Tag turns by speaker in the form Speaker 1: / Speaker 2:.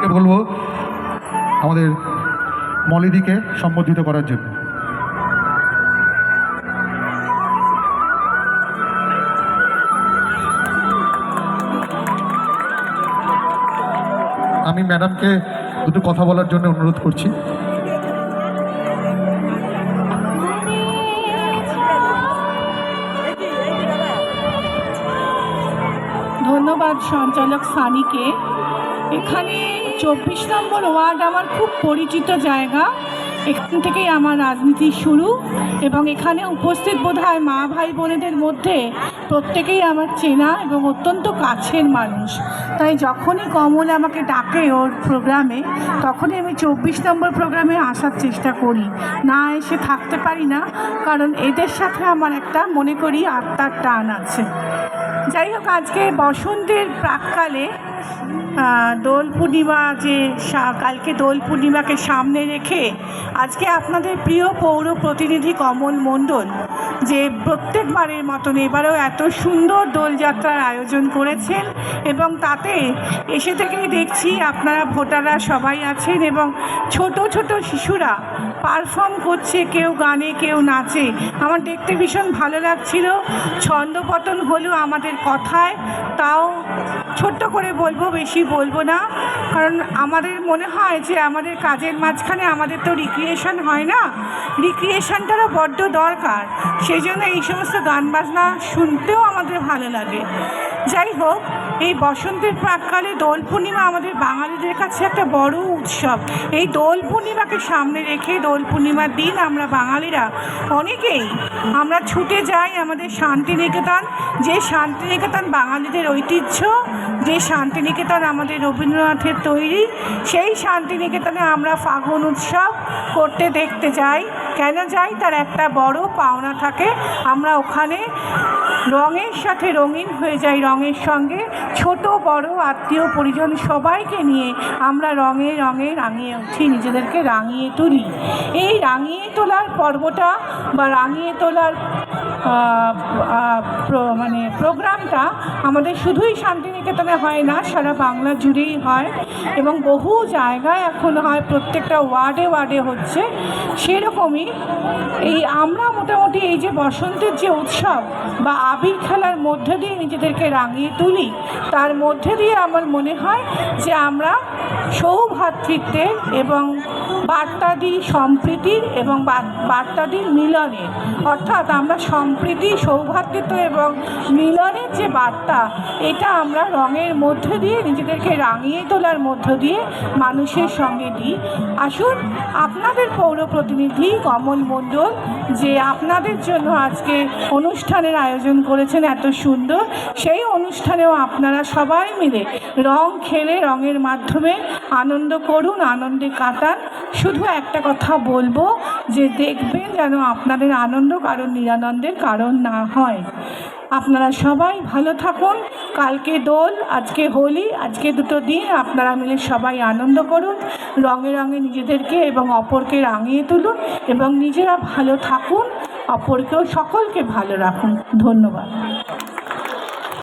Speaker 1: সবাইকে বলবো আমাদের মলিদিকে সম্বোধিত করার জন্য। আমি ম্যাডামকে দুটো কথা বলার জন্য অনুরোধ করছি।
Speaker 2: ধন্যবাদ সঞ্চালক সানিকে। এখানে 24 নম্বর ওয়ার্ড আমার খুব পরিচিত জায়গা, এখান থেকেই আমার রাজনীতি শুরু এবং এখানে উপস্থিত বোধহয় মা ভাই বোনেদের মধ্যে প্রত্যেকেই আমার চেনা এবং অত্যন্ত কাছের মানুষ। তাই যখনই কমল আমাকে ডাকে ওর প্রোগ্রামে, তখনই আমি 24 নম্বর প্রোগ্রামে আসার চেষ্টা করি, না এসে থাকতে পারি না, কারণ এদের সাথে আমার একটা মনে করি আত্মার টান আছে। যাই হোক, আজকে বসন্তের প্রাক্কালে দোল পূর্ণিমা, যে কালকে দোল পূর্ণিমাকে সামনে রেখে আজকে আপনাদের প্রিয় পৌর প্রতিনিধি কমল মণ্ডল যে প্রত্যেকবারের মতন এবারেও এত সুন্দর দোলযাত্রার আয়োজন করেছেন এবং তাতে এসে থেকেই দেখছি আপনারা ভোটাররা সবাই আছেন এবং ছোট ছোট শিশুরা পারফর্ম করছে, কেউ গানে কেউ নাচে। আমার দেখতে ভীষণ ভালো লাগছিল। ছন্দপতন হলো আমাদের কথায়, তাও ছোট্ট করে বলবো, বেশি বলবো না, কারণ আমাদের মনে হয় যে আমাদের কাজের মাঝখানে আমাদের তো রিক্রিয়েশন হয় না, রিক্রিয়েশনটারও বড্ড দরকার। সেই জন্য এই সমস্ত গান বাজনা শুনতেও আমাদের ভালো লাগে। যাই হোক, এই বসন্তের প্রাক্কালে দোল পূর্ণিমা আমাদের বাঙালিদের কাছে একটা বড় উৎসব। এই দোল পূর্ণিমাকে সামনে রেখে দোল পূর্ণিমার দিন আমরা বাঙালিরা অনেকেই আমরা ছুটে যাই আমাদের শান্তিনিকেতন, যে শান্তিনিকেতন বাঙালিদের ঐতিহ্য, যে শান্তিনিকেতন আমাদের রবীন্দ্রনাথের তৈরি, সেই শান্তিনিকেতনে আমরা ফাগুন উৎসব করতে দেখতে যাই। কেন যাই? তার একটা বড় পাওনা থাকে, আমরা ওখানে রঙের সাথে রঙিন হয়ে যাই, রঙের সঙ্গে ছোট বড় আত্মীয় পরিজন সবাইকে নিয়ে আমরা রঙে রঙে রাঙিয়ে উঠি, নিজেদেরকে রাঙিয়ে তুলি। এই রাঙিয়ে তোলার পর্বটা বা রাঙিয়ে তোলার প্রোগ্রামটা আমাদের শুধুই শান্তিনিকেতনে হয় না, সারা বাংলা জুড়েই হয় এবং বহু জায়গায় এখন হয়, প্রত্যেকটা ওয়ার্ডে ওয়ার্ডে হচ্ছে। সেরকমই এই আমরা মোটামুটি এই যে বসন্তের যে উৎসব বা আবির খেলার মধ্যে দিয়ে নিজেদেরকে রাঙিয়ে তুলি, তার মধ্যে দিয়ে আমার মনে হয় যে আমরা সৌভ্রাতৃত্বের এবং বার্তা দিই সম্প্রীতির এবং বার্তা দিই মিলনের, অর্থাৎ আমরা সম্প্রীতি, সৌভ্রাতৃত্ব এবং মিলনের যে বার্তা, এটা আমরা রঙের মধ্যে দিয়ে নিজেদেরকে রাঙিয়ে তোলার মধ্য দিয়ে মানুষের সঙ্গে দিই। আসুন, আপনাদের পৌর প্রতিনিধি কমল মণ্ডল যে আপনাদের জন্য আজকে অনুষ্ঠানের আয়োজন করেছেন এত সুন্দর, সেই অনুষ্ঠানেও আপনারা সবাই মিলে রং খেলে রঙের মাধ্যমে আনন্দ করুন, আনন্দে কাটান। শুধু একটা কথা বলবো যে দেখবেন যেন আপনাদের আনন্দ কারণ নিরানন্দের কারণ না হয়। আপনারা সবাই ভালো থাকুন। কালকে দোল, আজকে হোলি, আজকে দুটো দিন আপনারা মিলে সবাই আনন্দ করুন, রঙে রঙে নিজেদেরকে এবং অপরকে রাঙিয়ে তুলুন এবং নিজেরা ভালো থাকুন, অপরকেও সকলকে ভালো রাখুন। ধন্যবাদ।